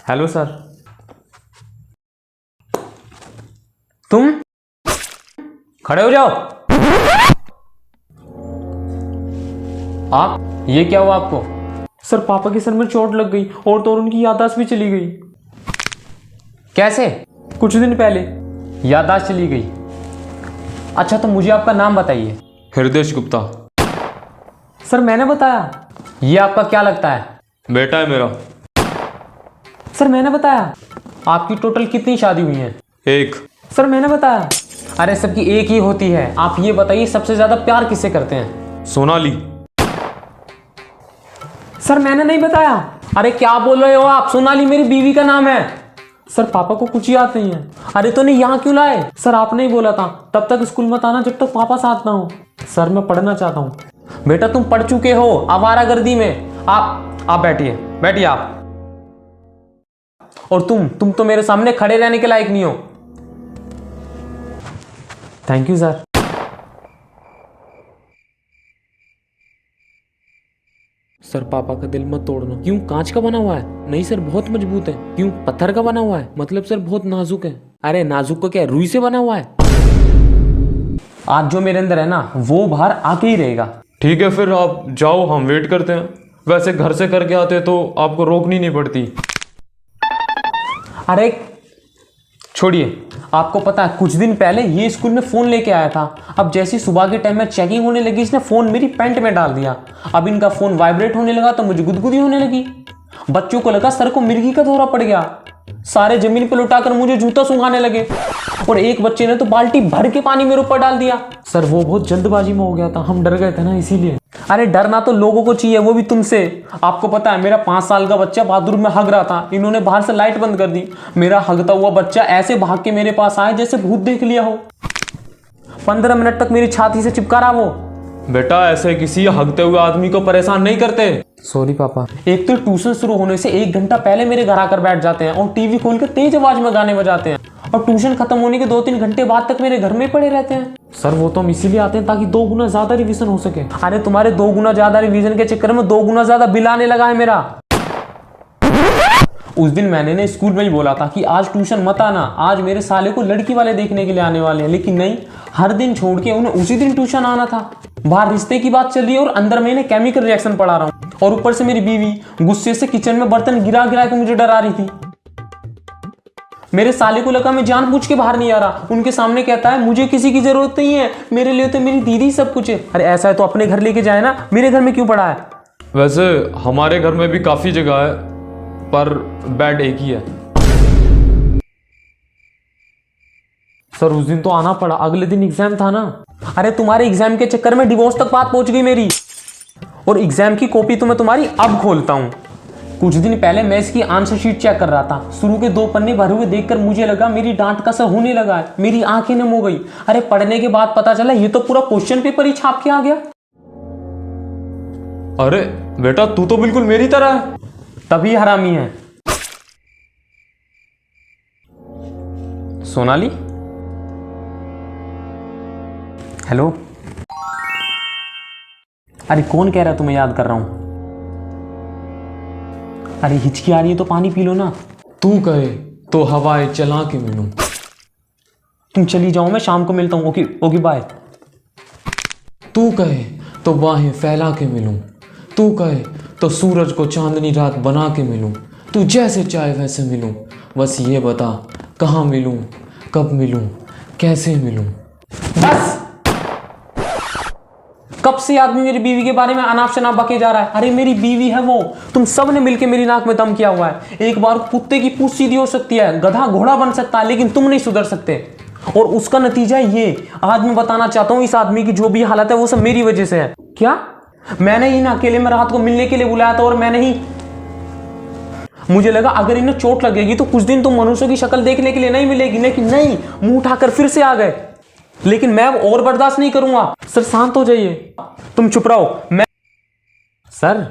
Hello sir. तुम खड़े हो जाओ। आप, ये क्या हुआ आपको? सर पापा के सर में चोट लग गई और तो उनकी याददाश्त भी चली गई। कैसे? कुछ दिन पहले याददाश्त चली गई। अच्छा तो मुझे आपका नाम बताइए। हृदय गुप्ता। सर मैंने बताया। ये आपका क्या लगता है? बेटा है मेरा। सर मैंने बताया। आपकी टोटल कितनी शादी हुई हैं? एक। सर मैंने बताया। अरे सबकी एक ही होती है। आप ये बताइए सबसे ज्यादा प्यार किससे करते हैं? सोनाली। सर मैंने नहीं बताया। अरे क्या बोल रहे हो आप? सोनाली मेरी बीवी का नाम है। सर पापा को कुछ याद नहीं है। अरे तो नहीं यहाँ क्यों लाए? सर आपने ही बोला था तब तक स्कूल मत आना जब तक पापा साथ ना हो। सर मैं पढ़ना चाहता हूँ। बेटा तुम पढ़ चुके हो आवारागर्दी में। आप बैठिए, बैठिए आप। और तुम तो मेरे सामने खड़े रहने के लायक नहीं हो। Thank you sir. सर पापा का दिल मत तोड़ना। क्यों, कांच का बना हुआ है? नहीं सर बहुत मजबूत है। क्यों, पत्थर का बना हुआ है? मतलब सर बहुत नाजुक है। अरे नाजुक को क्या, रुई से बना हुआ है। आज जो मेरे अंदर है ना वो बाहर आके ही रहेगा। ठीक है फिर आप जाओ, हम वेट करते हैं। वैसे घर से करके आते तो आपको रोकनी नहीं पड़ती। अरे छोड़िए, आपको पता है कुछ दिन पहले ये स्कूल में फोन लेके आया था। अब जैसी सुबह के टाइम में चेकिंग होने लगी इसने फोन मेरी पैंट में डाल दिया। अब इनका फोन वाइब्रेट होने लगा तो मुझे गुदगुदी होने लगी। बच्चों को लगा सर को मिर्गी का दौरा पड़ गया। सारे जमीन पर लुटाकर मुझे जूता सुंघाने लगे और एक बच्चे ने तो बाल्टी भर के पानी मेरे ऊपर डाल दिया। सर वो बहुत जल्दबाजी में हो गया था, हम डर गए थे ना इसीलिए। अरे डरना तो लोगों को चाहिए, वो भी तुमसे। आपको पता है मेरा 5 साल का बच्चा बाथरूम में हग रहा था, इन्होंने बाहर से लाइट बंद कर दी। मेरा हगता हुआ बच्चा ऐसे भाग के मेरे पास आया जैसे भूत देख लिया हो। 15 मिनट तक मेरी छाती से चिपका रहा वो। बेटा ऐसे किसी हगते हुए आदमी को परेशान नहीं करते। सॉरी पापा। एक तो ट्यूशन शुरू होने से 1 घंटा पहले मेरे घर आकर बैठ जाते हैं और टीवी खोल के तेज आवाज में गाने बजाते हैं और ट्यूशन खत्म होने के 2-3 घंटे बाद तक मेरे घर में पड़े रहते हैं। सर वो तो हम इसीलिए आते हैं ताकि 2 गुना ज्यादा रिवीजन हो सके। अरे तुम्हारे 2 गुना ज्यादा रिवीजन के चक्कर में 2 गुना ज्यादा बिल आने लगा है मेरा। उस दिन मैंने स्कूल में ही बोला था कि आज ट्यूशन मत आना, आज मेरे साले को लड़की वाले देखने के लिए आने वाले हैं, लेकिन नहीं, हर दिन छोड़ के उन्हें उसी दिन ट्यूशन आना था। बाहर रिश्ते की बात चल रही है और अंदर मैं केमिकल रिएक्शन पढ़ा रहा हूँ और ऊपर से मेरी बीवी गुस्से से किचन में बर्तन गिरा गिरा के मुझे डरा रही थी। मेरे साले को लगा मैं जानबूझ के बाहर नहीं आ रहा। उनके सामने कहता है मुझे किसी की जरूरत नहीं है, मेरे लिए तो मेरी दीदी सब कुछ है। अरे ऐसा है तो अपने घर लेके जाए ना, मेरे घर में क्यों पड़ा है? वैसे हमारे घर में भी काफी जगह है पर बेड एक ही है। सर उस दिन तो आना पड़ा, अगले दिन एग्जाम था ना। अरे तुम्हारे एग्जाम के चक्कर में डिवोर्स तक बात पहुंच गई मेरी। और एग्जाम की कॉपी तो मैं तुम्हारी अब खोलता हूं। कुछ दिन पहले मैं इसकी आंसर शीट चेक कर रहा था। शुरू के 2 पन्ने भरे हुए देखकर मुझे लगा मेरी डांट का असर होने लगा है, मेरी आंखें नम हो गई। अरे पढ़ने के बाद पता चला ये तो पूरा क्वेश्चन पेपर ही छाप के आ गया। अरे बेटा तू तो बिल्कुल मेरी तरह है। तभी हरामी है। सोनाली, हेलो। अरे कौन कह रहा है तुम्हें याद कर रहा हूं? अरे हिचकी आ रही है तो पानी पी लो ना। तू कहे तो हवाएं चला के मिलूं। तुम चली जाओ, मैं शाम को मिलता हूं। Okay okay bye. तू कहे तो बाहें फैला के मिलूं। तू कहे तो सूरज को चांदनी रात बना के मिलूं। तू जैसे चाहे वैसे मिलूं। बस ये बता कहाँ मिलूं, कब मिलूं, कैसे मिलूं। बस। कब से आदमी मेरी बीवी के बारे में अनाप शनाप बके जा रहा है? अरे मेरी बीवी है वो। तुम सब ने मिलकर मेरी नाक में दम किया हुआ है। एक बार कुत्ते की पूंछ सीधी हो सकती है, गधा घोड़ा बन सकता है, लेकिन तुम नहीं सुधर सकते। और उसका नतीजा ये आज मैं बताना चाहता हूं, इस आदमी की जो भी हालत है वो सब मेरी वजह से है। क्या? मैंने ही ना अकेले में रात को मिलने के लिए बुलाया था और मैंने ही, मुझे लगा अगर इन्हें चोट लगेगी तो कुछ दिन तुम मनुष्य की शक्ल देखने के लिए नहीं मिलेगी, लेकिन नहीं, मुंह उठाकर फिर से आ गए। लेकिन मैं अब और बर्दाश्त नहीं करूंगा। सर शांत हो जाइए, तुम चुप रहो। मैं सर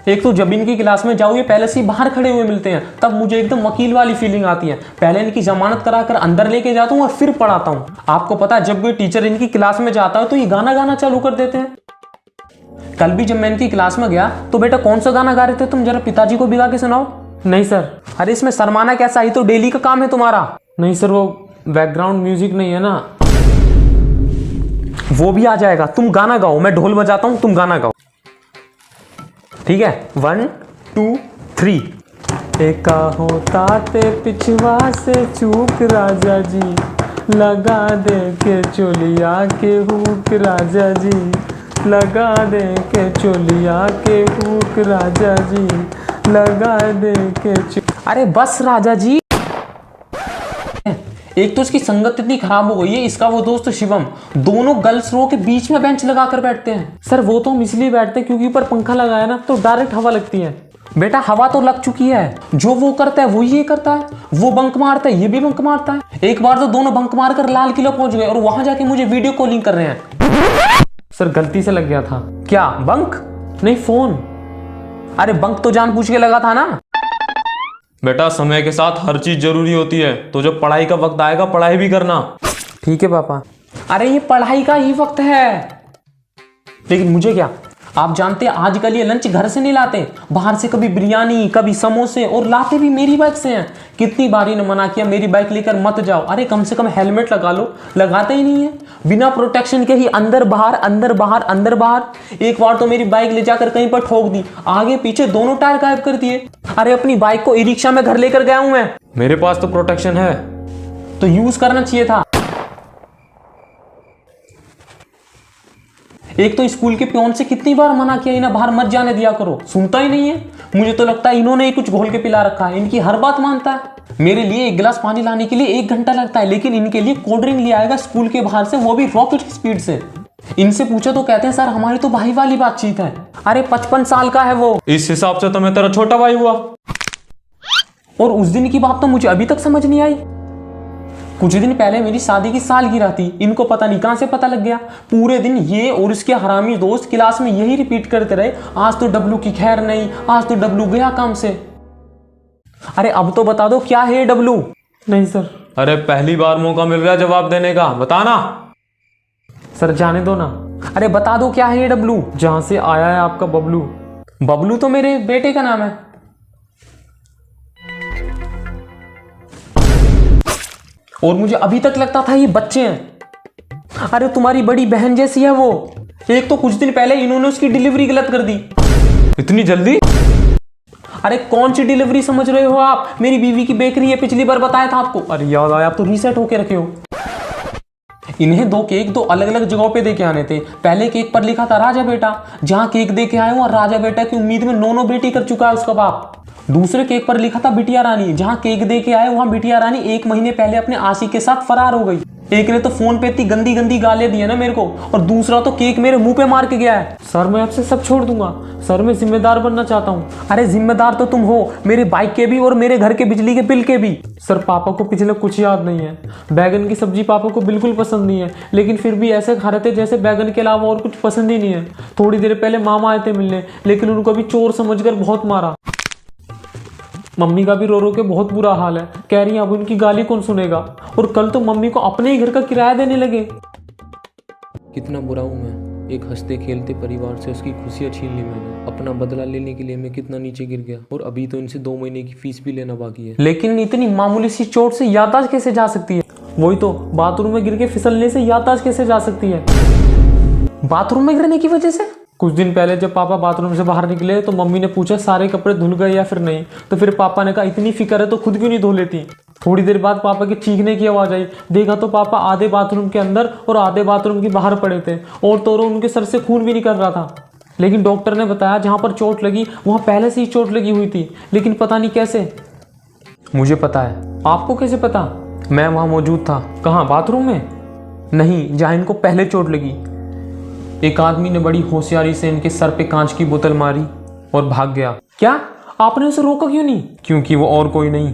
एक तो जब इनकी क्लास में जाओ ये पहले से ही बाहर खड़े हुए मिलते हैं, तब मुझे एकदम वकील वाली फीलिंग आती है। पहले इनकी जमानत कराकर अंदर लेके जाता हूँ और फिर पढ़ाता हूँ। आपको पता है जब कोई टीचर इनकी क्लास में जाता है तो ये गाना गाना चालू कर देते हैं। कल भी जब मैं इनकी क्लास में गया तो बेटा कौन सा गाना गा रहे थे तुम, जरा पिताजी को भी गा के सुनाओ। नहीं सर। अरे इसमें शर्माना कैसा, ही तो डेली का काम है तुम्हारा। नहीं सर, वो बैकग्राउंड म्यूजिक नहीं है ना। वो भी आ जाएगा, तुम गाना गाओ, मैं ढोल बजाता हूं, तुम गाना गाओ, ठीक है। 1 2 3। एका होता ते पिछवा से चूक राजा जी, लगा दे के चोलिया के हुक राजा जी, लगा दे के चोलिया के हुक राजा जी, लगा दे के अरे बस राजा जी। एक तो इसकी संगत इतनी खराब हो गई है, इसका वो दोस्त शिवम, दोनों गर्ल्स रो के बीच में बेंच लगा कर बैठते हैं। सर वो तो हम इसलिए बैठते हैं क्योंकि ऊपर पंखा लगाया ना, तो डायरेक्ट हवा लगती है। बेटा हवा तो लग चुकी है, जो वो करता है वो ये करता है, वो बंक मारता है ये भी बंक मारता है। एक बार तो दोनों बंक मारकर लाल किला पहुंच गए और वहां जाके मुझे वीडियो कॉलिंग कर रहे हैं। सर गलती से लग गया था। क्या बंक? नहीं फोन। अरे बंक तो जानबूझ के लगा था ना। बेटा समय के साथ हर चीज जरूरी होती है, तो जब पढ़ाई का वक्त आएगा पढ़ाई भी करना। ठीक है पापा। अरे ये पढ़ाई का ही वक्त है, लेकिन मुझे क्या, आप जानते हैं आजकल ये लंच घर से नहीं लाते, बाहर से कभी बिरयानी कभी समोसे, और लाते भी मेरी बाइक से हैं। कितनी बार इन्हें मना किया मेरी बाइक लेकर मत जाओ, अरे कम से कम हेलमेट लगा लो, लगाते ही नहीं है। बिना प्रोटेक्शन के ही अंदर बाहर अंदर बाहर अंदर बाहर। एक बार तो मेरी बाइक ले जाकर कहीं पर ठोक दी, आगे पीछे दोनों टायर गायब कर दिए। अरे अपनी बाइक को ई रिक्शा में घर लेकर गया हूं मैं। मेरे पास तो प्रोटेक्शन है, तो यूज करना चाहिए था। एक तो स्कूल के पियोन से कितनी बार मना किया इन्हें बाहर मत जाने दिया करो, सुनता ही नहीं है। मुझे तो लगता है इन्होंने ही कुछ घोल के पिला रखा है, इनकी हर बात मानता है। मेरे लिए 1 गिलास पानी लाने के लिए 1 घंटा लगता है, लेकिन इनके लिए कोल्ड ड्रिंक ले आएगा स्कूल के बाहर से, वो भी रॉकेट की स्पीड से। इनसे पूछो तो कहते हैं सर हमारी तो भाई वाली बातचीत है। अरे 55 साल का है वो। इस हिसाब से तो मैं तेरा छोटा भाई हुआ। और उस दिन की बात तो मुझे अभी तक समझ नहीं आई। कुछ दिन पहले मेरी शादी की सालगिरह थी, इनको पता नहीं कहां से पता लग गया। पूरे दिन ये और इसके हरामी दोस्त क्लास में यही रिपीट करते रहे, आज तो डब्लू की खैर नहीं, आज तो डब्लू गया काम से। अरे अब तो बता दो क्या है डब्लू? नहीं सर। अरे पहली बार मौका मिल रहा है जवाब देने का, बताना। सर जाने दो ना। अरे बता दो क्या है ये डब्लू? जहां से आया है आपका बबलू। बबलू तो मेरे बेटे का नाम है। और मुझे अभी तक लगता था ये बच्चे हैं। अरे तुम्हारी बड़ी बहन जैसी है वो। एक तो कुछ दिन पहले इन्होंने उसकी डिलीवरी गलत कर दी। इतनी जल्दी? अरे कौन सी डिलीवरी समझ रहे हो आप? मेरी बीवी की बेकरी है, पिछली बार बताया था आपको। अरे याद आया, आप तो रीसेट होके रखे हो। इन्हें 2 केक 2 अलग अलग जगहों पे देके आने थे। पहले केक पर लिखा था राजा बेटा, जहां केक देके आए हो और राजा बेटा की उम्मीद में नोनो बेटी कर चुका है उसका बाप। दूसरे केक पर लिखा था बिटिया रानी, जहां केक देके आए वहां बिटिया रानी 1 महीने पहले अपने आशिक के साथ फरार हो गई। एक ने तो फोन पे इतनी गंदी गंदी गालें दी है ना मेरे को, और दूसरा तो केक मेरे मुंह पे मार के गया है। सर मैं आपसे सब छोड़ दूंगा सर, मैं जिम्मेदार बनना चाहता हूँ। अरे जिम्मेदार तो तुम हो, मेरी बाइक के भी और मेरे घर के बिजली के बिल के भी। सर पापा को पिछले कुछ याद नहीं है। बैगन की सब्जी पापा को बिल्कुल पसंद नहीं है, लेकिन फिर भी ऐसे खा रहे थे जैसे बैगन के अलावा और कुछ पसंद ही नहीं है। थोड़ी देर पहले मामा आए थे मिलने, लेकिन उनको भी चोर समझकर बहुत मारा। मम्मी का भी रो रो के बहुत बुरा हाल है, कह रही है अब उनकी गाली कौन सुनेगा। और कल तो मम्मी को अपने ही घर का किराया देने लगे। कितना बुरा हूँ मैं, एक हंसते खेलते परिवार से उसकी खुशियाँ छीन ली मैंने। अपना बदला लेने के लिए मैं कितना नीचे गिर गया, और अभी तो इनसे 2 महीने की फीस भी लेना बाकी है। लेकिन इतनी मामूली सी चोट से याददाश्त कैसे जा सकती है? वही तो, बाथरूम में गिर के फिसलने से याददाश्त कैसे जा सकती है? बाथरूम में गिरने की वजह से? कुछ दिन पहले जब पापा बाथरूम से बाहर निकले तो मम्मी ने पूछा सारे कपड़े धुल गए या फिर नहीं, तो फिर पापा ने कहा इतनी फिक्र है तो खुद क्यों नहीं धो लेती। थोड़ी देर बाद पापा के चीखने की आवाज़ आई, देखा तो पापा आधे बाथरूम के अंदर और आधे बाथरूम के बाहर पड़े थे, और तो उनके सर से खून भी निकल रहा था। लेकिन डॉक्टर ने बताया जहाँ पर चोट लगी वहाँ पहले से ही चोट लगी हुई थी, लेकिन पता नहीं कैसे। मुझे पता है। आपको कैसे पता? मैं वहाँ मौजूद था। कहाँ, बाथरूम में? नहीं, जहाँ इनको पहले चोट लगी। एक आदमी ने बड़ी होशियारी से इनके सर पे कांच की बोतल मारी और भाग गया। क्या? आपने उसे रोका क्यों नहीं? क्योंकि वो और कोई नहीं,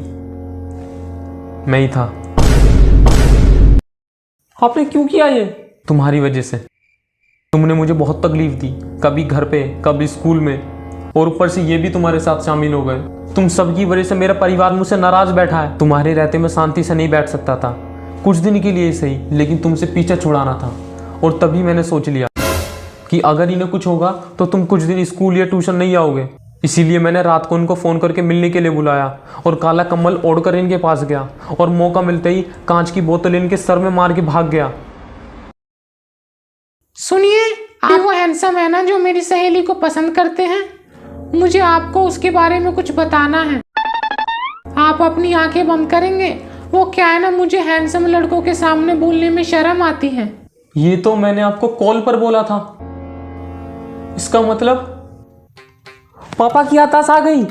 मैं ही था। आपने क्यों किया ये? तुम्हारी वजह से। तुमने मुझे बहुत तकलीफ दी, कभी घर पे कभी स्कूल में, और ऊपर से ये भी तुम्हारे साथ शामिल हो गए। तुम सबकी वजह से मेरा परिवार मुझसे नाराज बैठा है। तुम्हारे रहते मैं शांति से नहीं बैठ सकता था, कुछ दिन के लिए सही, लेकिन तुमसे पीछा छुड़ाना था। और तभी मैंने सोच लिया कि कि अगर इन्हें कुछ होगा तो तुम कुछ दिन स्कूल या ट्यूशन नहीं आओगे। इसीलिए मैंने रात को इनको फ़ोन करके मिलने के लिए बुलाया और काला कम्बल ओढ़कर इनके पास गया और मौका मिलते ही कांच की बोतल इनके सर में मार के भाग गया। सुनिए, आप वो हैंडसम है ना जो मेरी सहेली को पसंद करते हैं? मुझे आपको उसके बारे में कुछ बताना है। आप अपनी आंखें बंद करेंगे? वो क्या है ना, मुझे हैंडसम लड़कों के सामने बोलने में शर्म आती है। ये तो मैंने आपको कॉल पर बोला था। इसका मतलब पापा की आताश आ गई।